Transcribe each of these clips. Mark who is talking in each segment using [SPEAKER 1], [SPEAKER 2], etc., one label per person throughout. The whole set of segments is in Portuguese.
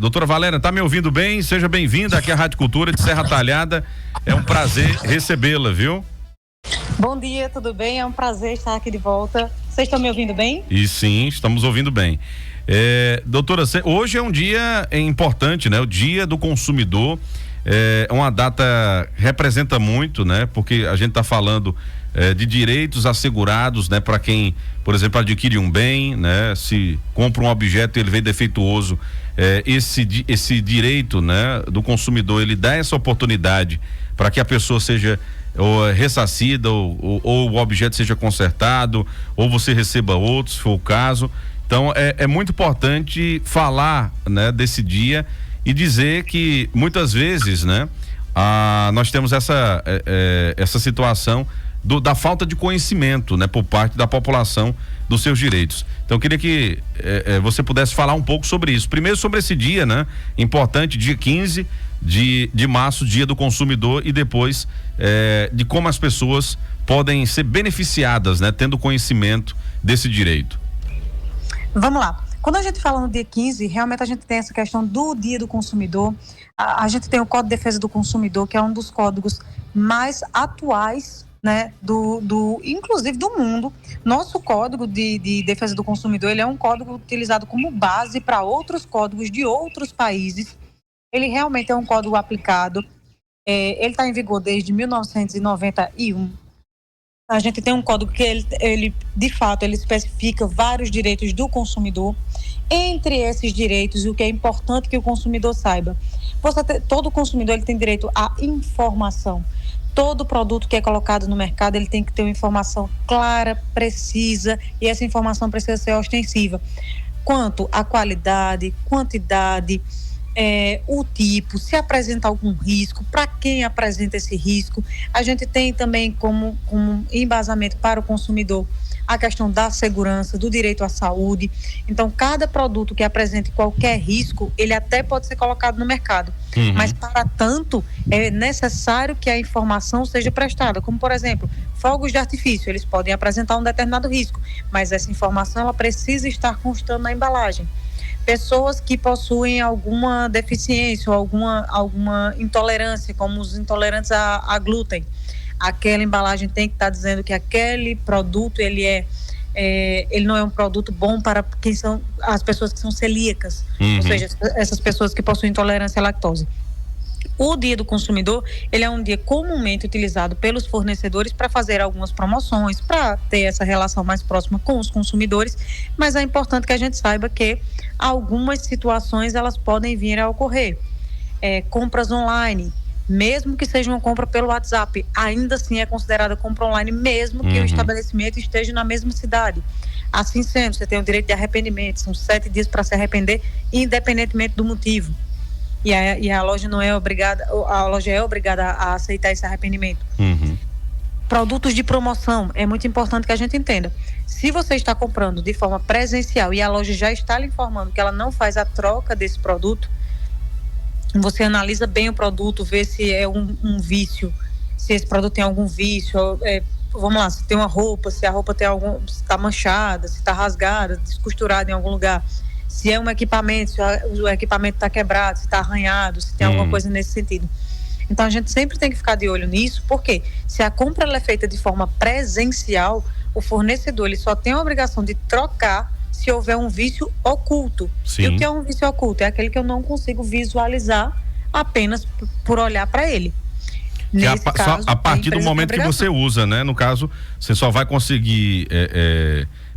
[SPEAKER 1] Doutora Valéria, tá me ouvindo bem? Seja bem-vinda aqui à Rádio Cultura de Serra Talhada. É um prazer recebê-la, viu?
[SPEAKER 2] Bom dia, tudo bem? É um prazer estar aqui de volta. Vocês estão me ouvindo bem?
[SPEAKER 1] E sim, estamos ouvindo bem. Doutora, hoje é um dia importante, né? O Dia do Consumidor. É uma data que representa muito, né? Porque a gente está falando de direitos assegurados, né? Para quem, por exemplo, adquire um bem, né? Se compra um objeto e ele vem defeituoso, esse direito, né? Do consumidor, ele dá essa oportunidade para que a pessoa seja ressarcida ou o objeto seja consertado, ou você receba outro, se for o caso. Então é muito importante falar, né? Desse dia e dizer que muitas vezes, né? Nós temos essa situação da falta de conhecimento, né? Por parte da população dos seus direitos. Então eu queria que você pudesse falar um pouco sobre isso. Primeiro sobre esse dia, né? Importante, dia 15 de março, Dia do Consumidor, e depois de como as pessoas podem ser beneficiadas, né? Tendo conhecimento desse direito.
[SPEAKER 2] Vamos lá. Quando a gente fala no dia 15, realmente a gente tem essa questão do Dia do Consumidor. A gente tem o Código de Defesa do Consumidor, que é um dos códigos mais atuais, né, inclusive do mundo. Nosso Código de Defesa do Consumidor, ele é um código utilizado como base para outros códigos de outros países. Ele realmente é um código aplicado. Ele está em vigor desde 1991. A gente tem um código que ele de fato, ele especifica vários direitos do consumidor. Entre esses direitos, o que é importante que o consumidor saiba, todo consumidor ele tem direito à informação. Todo produto que é colocado no mercado, ele tem que ter uma informação clara, precisa, e essa informação precisa ser ostensiva. Quanto à qualidade, quantidade, o tipo, se apresenta algum risco, para quem apresenta esse risco. A gente tem também como embasamento para o consumidor a questão da segurança, do direito à saúde. Então, cada produto que apresente qualquer risco, ele até pode ser colocado no mercado.
[SPEAKER 1] Uhum.
[SPEAKER 2] Mas, para tanto, é necessário que a informação seja prestada. Como, por exemplo, fogos de artifício, eles podem apresentar um determinado risco, mas essa informação ela precisa estar constando na embalagem. Pessoas que possuem alguma deficiência ou alguma intolerância, como os intolerantes a glúten, aquela embalagem tem que estar dizendo que aquele produto ele não é um produto bom para quem são as pessoas que são celíacas,
[SPEAKER 1] uhum.
[SPEAKER 2] Ou seja, essas pessoas que possuem intolerância à lactose. O Dia do Consumidor, ele é um dia comumente utilizado pelos fornecedores para fazer algumas promoções, para ter essa relação mais próxima com os consumidores, mas é importante que a gente saiba que algumas situações elas podem vir a ocorrer. Compras online, mesmo que seja uma compra pelo WhatsApp, ainda assim é considerada compra online, mesmo que o estabelecimento esteja na mesma cidade. Assim sendo, você tem o direito de arrependimento, são 7 dias para se arrepender, independentemente do motivo. E a loja não é obrigada, a loja é obrigada a aceitar esse arrependimento.
[SPEAKER 1] Uhum.
[SPEAKER 2] Produtos de promoção, é muito importante que a gente entenda. Se você está comprando de forma presencial e a loja já está lhe informando que ela não faz a troca desse produto, você analisa bem o produto, vê se é um vício, se esse produto tem algum vício, vamos lá, se tem uma roupa, se a roupa tem se está manchada, se está rasgada, descosturada em algum lugar. Se é um equipamento, se o equipamento está quebrado, se está arranhado, se tem alguma coisa nesse sentido. Então a gente sempre tem que ficar de olho nisso, porque se a compra ela é feita de forma presencial, o fornecedor ele só tem a obrigação de trocar se houver um vício oculto.
[SPEAKER 1] Sim.
[SPEAKER 2] E o que é um vício oculto? É aquele que eu não consigo visualizar apenas por olhar para ele.
[SPEAKER 1] Nesse caso, a partir do momento que você usa, né? No caso, você só vai conseguir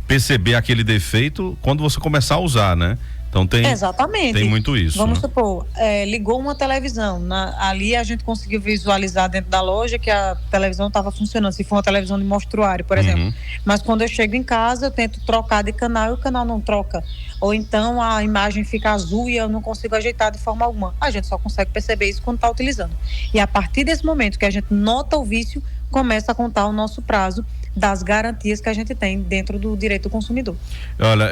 [SPEAKER 1] perceber aquele defeito quando você começar a usar, né? Então
[SPEAKER 2] Exatamente.
[SPEAKER 1] Tem muito isso.
[SPEAKER 2] Vamos supor, ligou uma televisão, ali a gente conseguiu visualizar dentro da loja que a televisão estava funcionando, se for uma televisão de mostruário, por exemplo. Mas quando eu chego em casa, eu tento trocar de canal e o canal não troca. Ou então a imagem fica azul e eu não consigo ajeitar de forma alguma. A gente só consegue perceber isso quando está utilizando. E a partir desse momento que a gente nota o vício, começa a contar o nosso prazo das garantias que a gente tem dentro do direito do consumidor.
[SPEAKER 1] Olha,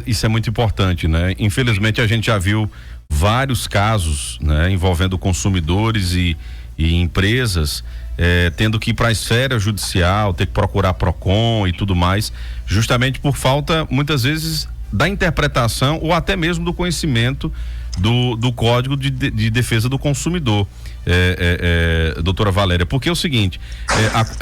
[SPEAKER 1] isso é muito importante, né? Infelizmente a gente já viu vários casos, né, envolvendo consumidores e empresas tendo que ir para a esfera judicial, ter que procurar PROCON e tudo mais, justamente por falta, muitas vezes, da interpretação ou até mesmo do conhecimento do Código de Defesa do Consumidor, doutora Valéria, porque é o seguinte,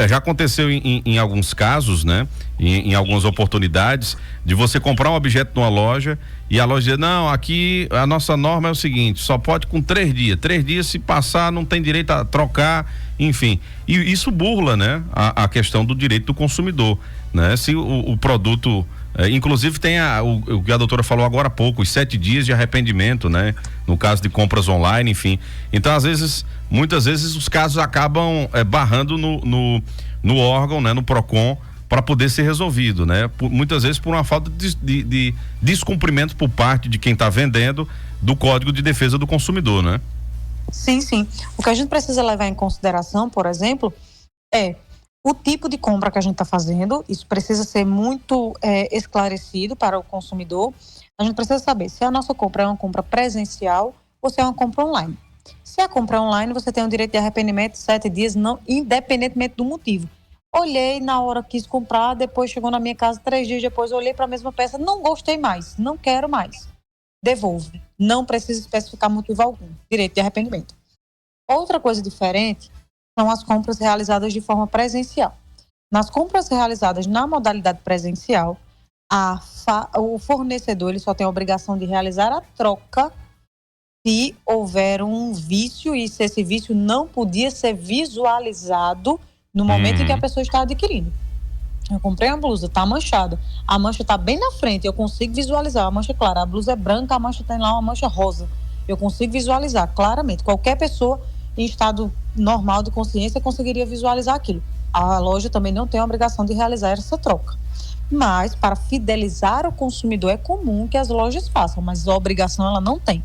[SPEAKER 1] já aconteceu em alguns casos, né, em algumas oportunidades, de você comprar um objeto numa loja e a loja diz, não, aqui a nossa norma é o seguinte, só pode com 3 dias, se passar não tem direito a trocar, enfim, e isso burla, né, a questão do direito do consumidor, né, se o produto, inclusive tem o que a doutora falou agora há pouco, os 7 dias de arrependimento, né, no caso de compras online, enfim, então muitas vezes os casos acabam barrando no órgão, né, no PROCON, para poder ser resolvido, né? Muitas vezes por uma falta de descumprimento por parte de quem está vendendo do Código de Defesa do Consumidor, né?
[SPEAKER 2] Sim. O que a gente precisa levar em consideração, por exemplo, é o tipo de compra que a gente está fazendo. Isso precisa ser muito esclarecido para o consumidor. A gente precisa saber se a nossa compra é uma compra presencial ou se é uma compra online. Se a compra é online, você tem o direito de arrependimento de 7 dias, não, independentemente do motivo. Olhei na hora, quis comprar, depois chegou na minha casa 3 dias depois, olhei para a mesma peça, não gostei mais, não quero mais. Devolve. Não precisa especificar motivo algum. Direito de arrependimento. Outra coisa diferente são as compras realizadas de forma presencial. Nas compras realizadas na modalidade presencial, o fornecedor ele só tem a obrigação de realizar a troca se houver um vício e se esse vício não podia ser visualizado no momento em que a pessoa está adquirindo. Eu comprei uma blusa, tá manchada. A mancha tá bem na frente, eu consigo visualizar. A mancha é clara, a blusa é branca, a mancha tem lá uma mancha rosa. Eu consigo visualizar claramente. Qualquer pessoa em estado normal de consciência conseguiria visualizar aquilo. A loja também não tem a obrigação de realizar essa troca. Mas, para fidelizar o consumidor, é comum que as lojas façam, mas a obrigação ela não tem.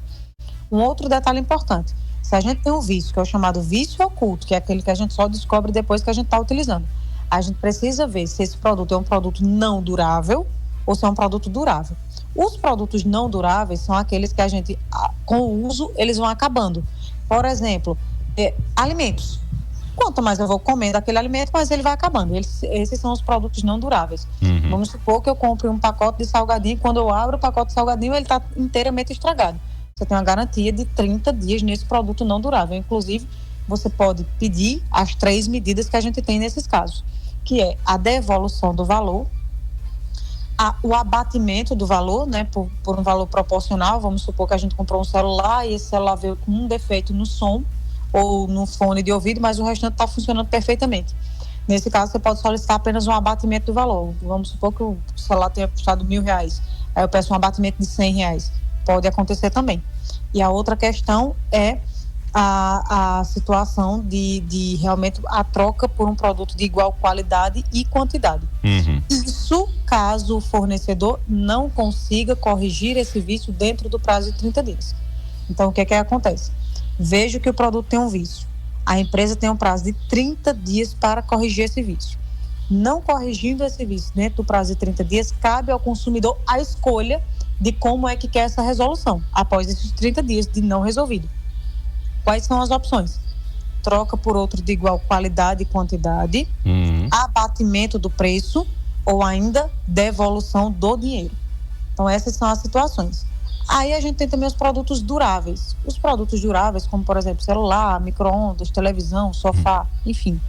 [SPEAKER 2] Um outro detalhe importante. Se a gente tem um vício, que é o chamado vício oculto, que é aquele que a gente só descobre depois que a gente está utilizando, a gente precisa ver se esse produto é um produto não durável ou se é um produto durável. Os produtos não duráveis são aqueles que a gente, com o uso, eles vão acabando. Por exemplo, alimentos. Quanto mais eu vou comendo aquele alimento, mais ele vai acabando. Esses são os produtos não duráveis. Vamos supor que eu compre um pacote de salgadinho, quando eu abro o pacote de salgadinho, ele está inteiramente estragado. Você tem uma garantia de 30 dias nesse produto não durável. Inclusive, você pode pedir as 3 medidas que a gente tem nesses casos, que é a devolução do valor, o abatimento do valor, né, por um valor proporcional. Vamos supor que a gente comprou um celular e esse celular veio com um defeito no som ou no fone de ouvido, mas o restante está funcionando perfeitamente. Nesse caso, você pode solicitar apenas um abatimento do valor. Vamos supor que o celular tenha custado R$1.000, aí eu peço um abatimento de R$100. Pode acontecer também. E a outra questão é a situação de realmente a troca por um produto de igual qualidade e quantidade. Isso caso o fornecedor não consiga corrigir esse vício dentro do prazo de 30 dias. Então, o que acontece? Vejo que o produto tem um vício. A empresa tem um prazo de 30 dias para corrigir esse vício. Não corrigindo esse vício dentro do prazo de 30 dias, cabe ao consumidor a escolha de como é que quer essa resolução, após esses 30 dias de não resolvido. Quais são as opções? Troca por outro de igual qualidade e quantidade, abatimento do preço ou ainda devolução do dinheiro. Então, essas são as situações. Aí a gente tem também os produtos duráveis. Os produtos duráveis, como por exemplo celular, micro-ondas, televisão, sofá, enfim.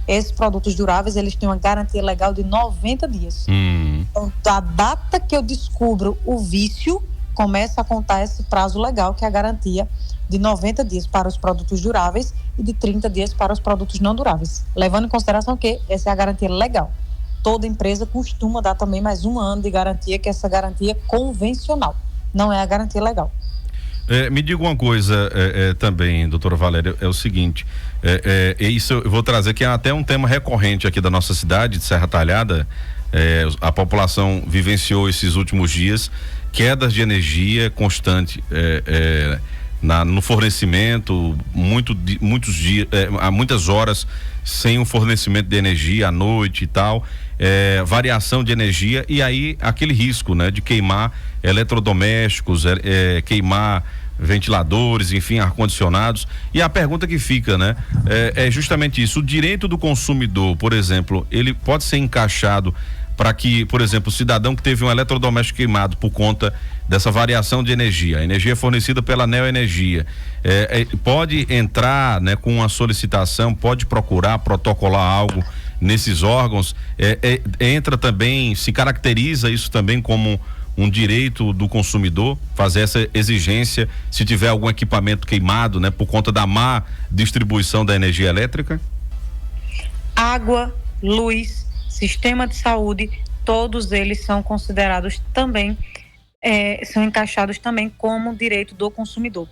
[SPEAKER 2] Esses produtos duráveis, eles têm uma garantia legal de 90 dias. Então, da data que eu descubro o vício, começa a contar esse prazo legal, que é a garantia de 90 dias para os produtos duráveis e de 30 dias para os produtos não duráveis. Levando em consideração que essa é a garantia legal. Toda empresa costuma dar também mais 1 ano de garantia, que é essa garantia convencional. Não é a garantia legal.
[SPEAKER 1] Me diga uma coisa também, doutora Valéria, é o seguinte, isso eu vou trazer que é até um tema recorrente aqui da nossa cidade de Serra Talhada. A população vivenciou esses últimos dias quedas de energia constante no fornecimento, muitos dias, há muitas horas sem um fornecimento de energia à noite e tal, variação de energia, e aí aquele risco, né, de queimar eletrodomésticos, queimar ventiladores, enfim, ar-condicionados. E a pergunta que fica, né, é justamente isso: o direito do consumidor, por exemplo, ele pode ser encaixado para que, por exemplo, o cidadão que teve um eletrodoméstico queimado por conta dessa variação de energia, a energia fornecida pela Neoenergia, pode entrar, né, com uma solicitação, pode procurar protocolar algo nesses órgãos, entra também, se caracteriza isso também como um direito do consumidor, fazer essa exigência se tiver algum equipamento queimado, né, por conta da má distribuição da energia elétrica?
[SPEAKER 2] Água, luz, sistema de saúde, todos eles são considerados também, são encaixados também como direito do consumidor.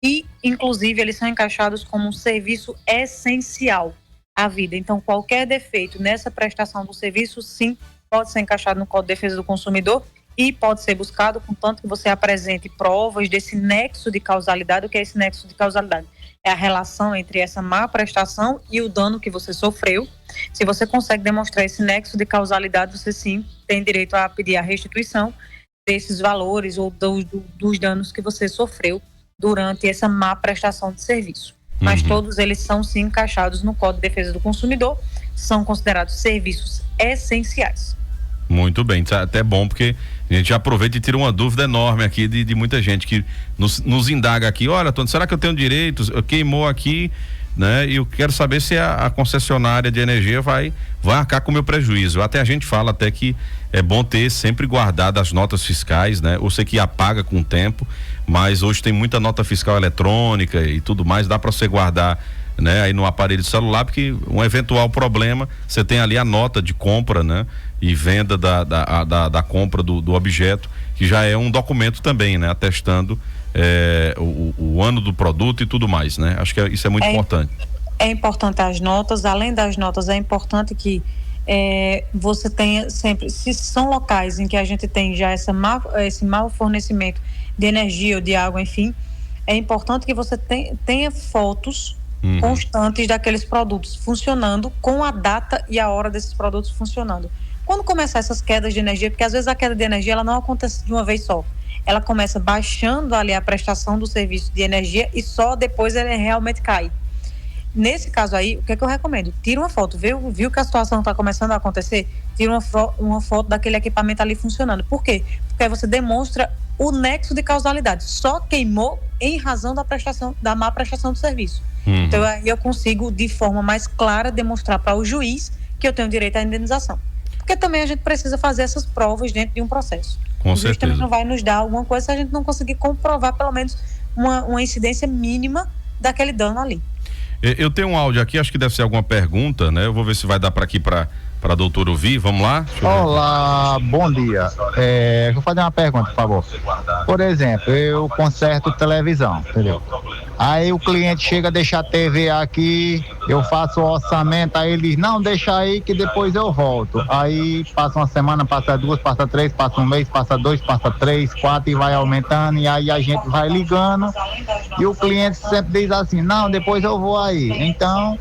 [SPEAKER 2] E, inclusive, eles são encaixados como um serviço essencial à vida. Então, qualquer defeito nessa prestação do serviço, sim, pode ser encaixado no Código de Defesa do Consumidor e pode ser buscado, contanto que você apresente provas desse nexo de causalidade. O que é esse nexo de causalidade? É a relação entre essa má prestação e o dano que você sofreu. Se você consegue demonstrar esse nexo de causalidade, você sim tem direito a pedir a restituição desses valores ou dos danos que você sofreu durante essa má prestação de serviço. Mas todos eles são sim encaixados no Código de Defesa do Consumidor, são considerados serviços essenciais.
[SPEAKER 1] Muito bem, até bom, porque a gente aproveita e tira uma dúvida enorme aqui de muita gente que nos indaga aqui, olha, Antônio, será que eu tenho direitos? Queimou aqui, né? E eu quero saber se a concessionária de energia vai arcar com o meu prejuízo. Até a gente fala até que é bom ter sempre guardado as notas fiscais, né? Eu sei que apaga com o tempo, mas hoje tem muita nota fiscal eletrônica e tudo mais, dá para você guardar, né, aí no aparelho de celular, porque um eventual problema, você tem ali a nota de compra, né, e venda da compra do objeto, que já é um documento também, né, atestando o ano do produto e tudo mais, né? Acho que isso é muito importante.
[SPEAKER 2] É importante as notas, além das notas, é importante que você tenha sempre, se são locais em que a gente tem já esse mau fornecimento de energia ou de água, enfim, é importante que você tenha fotos constantes daqueles produtos funcionando, com a data e a hora desses produtos funcionando. Quando começar essas quedas de energia, porque às vezes a queda de energia ela não acontece de uma vez só, ela começa baixando ali a prestação do serviço de energia e só depois ela realmente cai. Nesse caso aí, o que é que eu recomendo? Tira uma foto, viu que a situação está começando a acontecer? Tira uma foto daquele equipamento ali funcionando. Por quê? Porque aí você demonstra o nexo de causalidade. Só queimou em razão da má prestação do serviço. Então aí eu consigo, de forma mais clara, demonstrar para o juiz que eu tenho direito à indenização. Porque também a gente precisa fazer essas provas dentro de um processo.
[SPEAKER 1] Com
[SPEAKER 2] o juiz
[SPEAKER 1] certeza.
[SPEAKER 2] também não vai nos dar alguma coisa se a gente não conseguir comprovar pelo menos uma incidência mínima daquele dano ali.
[SPEAKER 1] Eu tenho um áudio aqui, acho que deve ser alguma pergunta, né? Eu vou ver se vai dar para aqui para a doutora ouvir. Vamos lá?
[SPEAKER 3] Olá, bom dia. Vou fazer uma pergunta, por favor. Por exemplo, eu conserto televisão, entendeu? Aí o cliente chega a deixar a TV aqui, eu faço o orçamento, aí ele diz, não, deixa aí que depois eu volto. Aí passa uma semana, passa duas, passa três, passa um mês, passa dois, passa três, quatro e vai aumentando, e aí a gente vai ligando e o cliente sempre diz assim, não, depois eu vou aí. Então,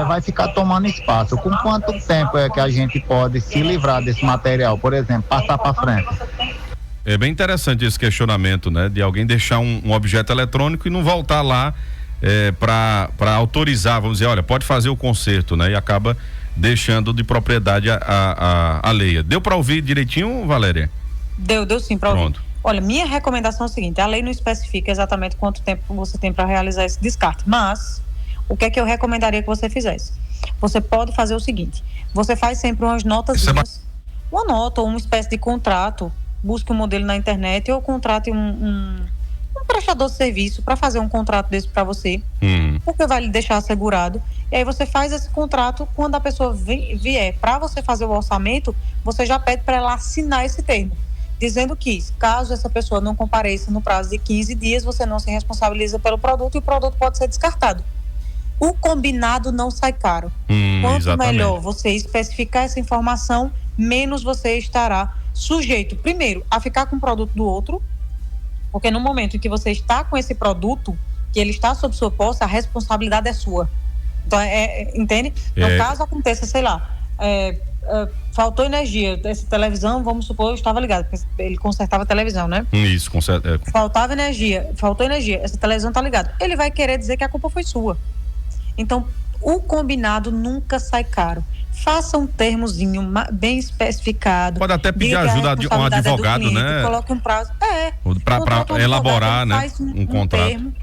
[SPEAKER 3] vai ficar tomando espaço. Com quanto tempo é que a gente pode se livrar desse material, por exemplo, passar para frente?
[SPEAKER 1] É bem interessante esse questionamento, né? De alguém deixar um objeto eletrônico e não voltar lá para autorizar, vamos dizer, olha, pode fazer o conserto, né? E acaba deixando de propriedade alheia. Deu para ouvir direitinho, Valéria?
[SPEAKER 2] Deu sim para ouvir.
[SPEAKER 1] Pronto.
[SPEAKER 2] Olha, minha recomendação é a seguinte, a lei não especifica exatamente quanto tempo você tem para realizar esse descarte, mas o que é que eu recomendaria que você fizesse? Você pode fazer o seguinte, você faz sempre umas notas, uma nota ou uma espécie de contrato, busque um modelo na internet ou contrate um prestador de serviço para fazer um contrato desse para você, porque vai lhe deixar assegurado. E aí você faz esse contrato, quando a pessoa vier para você fazer o orçamento, você já pede para ela assinar esse termo, dizendo que caso essa pessoa não compareça no prazo de 15 dias, você não se responsabiliza pelo produto e o produto pode ser descartado. O combinado não sai caro. Quanto
[SPEAKER 1] exatamente.
[SPEAKER 2] melhor você especificar essa informação, menos você estará sujeito, primeiro, a ficar com o produto do outro, porque no momento em que você está com esse produto, que ele está sob sua posse, a responsabilidade é sua. Então, entende? No caso aconteça, sei lá, faltou energia, essa televisão, vamos supor, eu estava ligado, porque ele consertava a televisão, né?
[SPEAKER 1] Isso, conserta.
[SPEAKER 2] Faltou energia, essa televisão está ligada. Ele vai querer dizer que a culpa foi sua. Então, O combinado nunca sai caro. Faça um termozinho bem especificado.
[SPEAKER 1] Pode até pedir ajuda de um advogado, né?
[SPEAKER 2] Coloque um prazo.
[SPEAKER 1] Para elaborar, né?
[SPEAKER 2] Faz
[SPEAKER 1] um contrato.
[SPEAKER 2] Termo,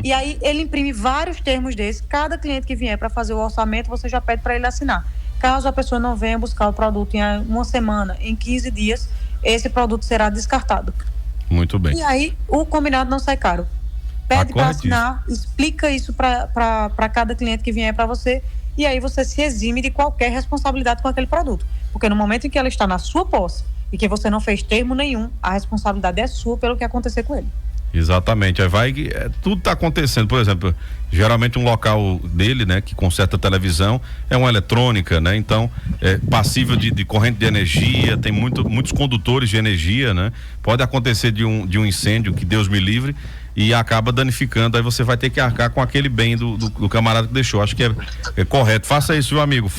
[SPEAKER 2] e aí ele imprime vários termos desses. Cada cliente que vier para fazer o orçamento, você já pede para ele assinar. Caso a pessoa não venha buscar o produto em uma semana, em 15 dias, esse produto será descartado.
[SPEAKER 1] Muito bem.
[SPEAKER 2] E aí o combinado não sai caro. Pede para assinar, explica isso para cada cliente que vier para você, e aí você se exime de qualquer responsabilidade com aquele produto. Porque no momento em que ela está na sua posse e que você não fez termo nenhum, a responsabilidade é sua pelo que acontecer com ele.
[SPEAKER 1] Exatamente, aí tudo está acontecendo. Por exemplo, geralmente um local dele, né, que conserta a televisão, é uma eletrônica, né, então é passível de corrente de energia, tem muitos condutores de energia, né, pode acontecer de um incêndio, que Deus me livre, e acaba danificando, aí você vai ter que arcar com aquele bem do camarada que deixou. Acho que é correto. Faça isso, meu amigo,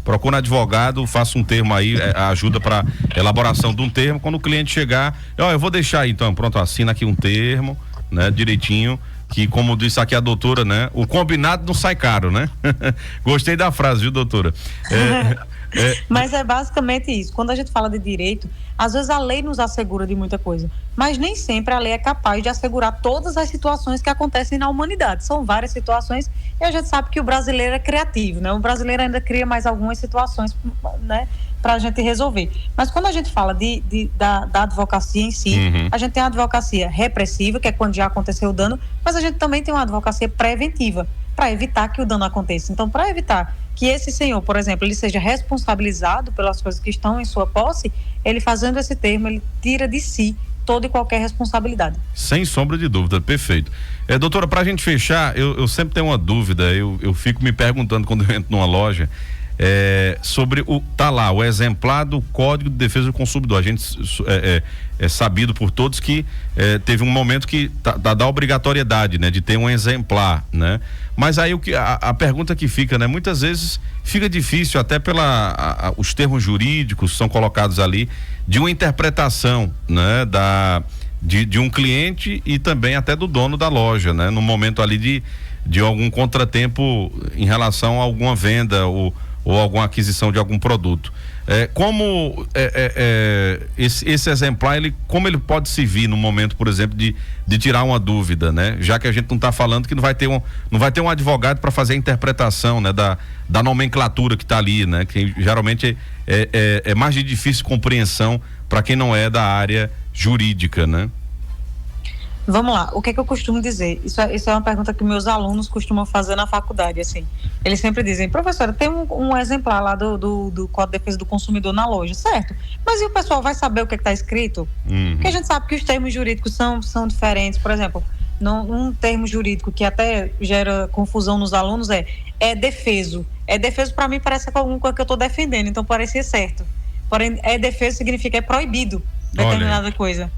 [SPEAKER 1] procure um advogado, faça um termo aí, ajuda para elaboração de um termo. Quando o cliente chegar, eu vou deixar aí, então, pronto, assina aqui um termo, né, direitinho, que, como disse aqui a doutora, né, o combinado não sai caro, né? Gostei da frase, viu, doutora?
[SPEAKER 2] Mas é basicamente isso. Quando a gente fala de direito, às vezes a lei nos assegura de muita coisa, mas nem sempre a lei é capaz de assegurar todas as situações que acontecem na humanidade. São várias situações e a gente sabe que o brasileiro é criativo, né? O brasileiro ainda cria mais algumas situações, né, para a gente resolver. Mas quando a gente fala da advocacia em si, a gente tem a advocacia repressiva, que é quando já aconteceu o dano, mas a gente também tem uma advocacia preventiva, para evitar que o dano aconteça. Então, para evitar que esse senhor, por exemplo, ele seja responsabilizado pelas coisas que estão em sua posse, ele fazendo esse termo, ele tira de si toda e qualquer responsabilidade. Sem sombra de dúvida, perfeito.
[SPEAKER 1] Doutora, para a gente fechar, eu sempre tenho uma dúvida, eu fico me perguntando quando eu entro numa loja, sobre tá lá, o exemplar do Código de Defesa do Consumidor. A gente é sabido por todos que teve um momento que da obrigatoriedade, né, de ter um exemplar, né? Mas aí a pergunta que fica, né, muitas vezes fica difícil até os termos jurídicos são colocados ali de uma interpretação, né, de um cliente e também até do dono da loja, né, no momento ali de algum contratempo em relação a alguma venda ou alguma aquisição de algum produto. Esse exemplar, como ele pode servir no momento, por exemplo, de tirar uma dúvida, né? Já que a gente não está falando que não vai ter um advogado para fazer a interpretação, né, da nomenclatura que está ali, né? Que geralmente é mais de difícil compreensão para quem não é da área jurídica, né?
[SPEAKER 2] Vamos lá, o que é que eu costumo dizer? Isso é uma pergunta que meus alunos costumam fazer na faculdade, assim. Eles sempre dizem, professora, tem um exemplar lá do Código de Defesa do Consumidor na loja, certo? Mas e o pessoal vai saber o que está escrito? Porque a gente sabe que os termos jurídicos são diferentes. Por exemplo, um termo jurídico que até gera confusão nos alunos é defeso. Defeso, para mim, parece alguma coisa que eu estou defendendo, então parecia certo. Porém, defeso significa proibido determinada coisa.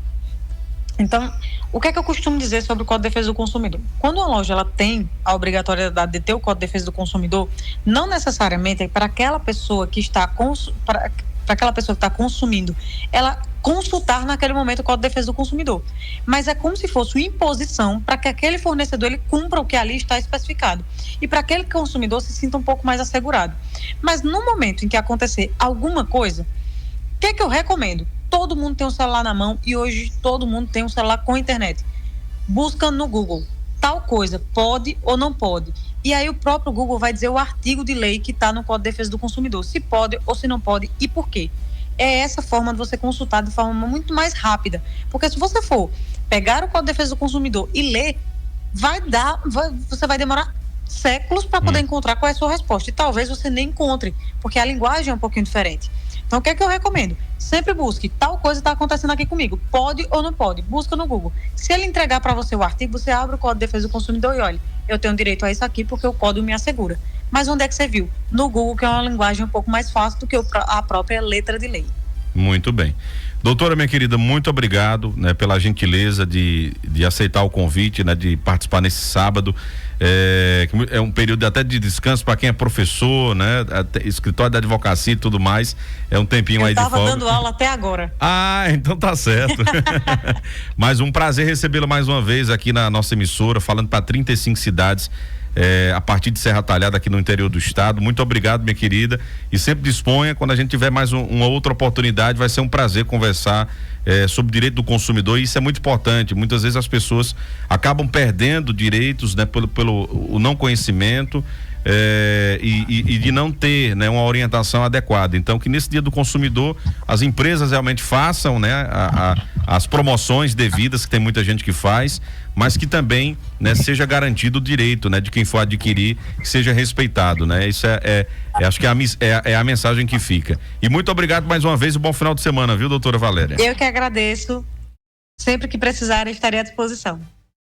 [SPEAKER 2] Então, o que é que eu costumo dizer sobre o Código de Defesa do Consumidor? Quando uma loja ela tem a obrigatoriedade de ter o Código de Defesa do Consumidor, não necessariamente é para aquela pessoa que está para aquela pessoa que está consumindo, ela consultar naquele momento o Código de Defesa do Consumidor. Mas é como se fosse uma imposição para que aquele fornecedor ele cumpra o que ali está especificado e para aquele consumidor se sinta um pouco mais assegurado. Mas no momento em que acontecer alguma coisa, o que é que eu recomendo? Todo mundo tem um celular na mão e hoje todo mundo tem um celular com internet. Busca no Google, tal coisa, pode ou não pode. E aí o próprio Google vai dizer o artigo de lei que está no Código de Defesa do Consumidor, se pode ou se não pode e por quê. É essa forma de você consultar de forma muito mais rápida. Porque se você for pegar o Código de Defesa do Consumidor e ler, você vai demorar séculos para poder encontrar qual é a sua resposta. E talvez você nem encontre, porque a linguagem é um pouquinho diferente. Então, o que é que eu recomendo? Sempre busque, tal coisa está acontecendo aqui comigo, pode ou não pode, busca no Google. Se ele entregar para você o artigo, você abre o Código de Defesa do Consumidor e olha, eu tenho direito a isso aqui porque o código me assegura. Mas onde é que você viu? No Google, que é uma linguagem um pouco mais fácil do que a própria letra de lei.
[SPEAKER 1] Muito bem. Doutora, minha querida, muito obrigado, né, pela gentileza de aceitar o convite, né, de participar nesse sábado. é um período até de descanso para quem é professor, né? Escritório da advocacia e tudo mais, é um tempinho aí de folga.
[SPEAKER 2] Eu estava dando aula até agora.
[SPEAKER 1] Ah, então tá certo. Mas um prazer recebê-la mais uma vez aqui na nossa emissora, falando para 35 cidades, a partir de Serra Talhada, aqui no interior do estado. Muito obrigado, minha querida, e sempre disponha, quando a gente tiver mais uma outra oportunidade, vai ser um prazer conversar sobre direito do consumidor, e isso é muito importante. Muitas vezes as pessoas acabam perdendo direitos, né, pelo o não conhecimento, e de não ter, né, uma orientação adequada. Então, que nesse Dia do Consumidor as empresas realmente façam, né, as promoções devidas, que tem muita gente que faz, mas que também, né, seja garantido o direito, né, de quem for adquirir, que seja respeitado, né? Isso acho que é a mensagem que fica. E muito obrigado mais uma vez e bom final de semana, viu, doutora Valéria?
[SPEAKER 2] Eu que agradeço. Sempre que precisarem, estarei à disposição.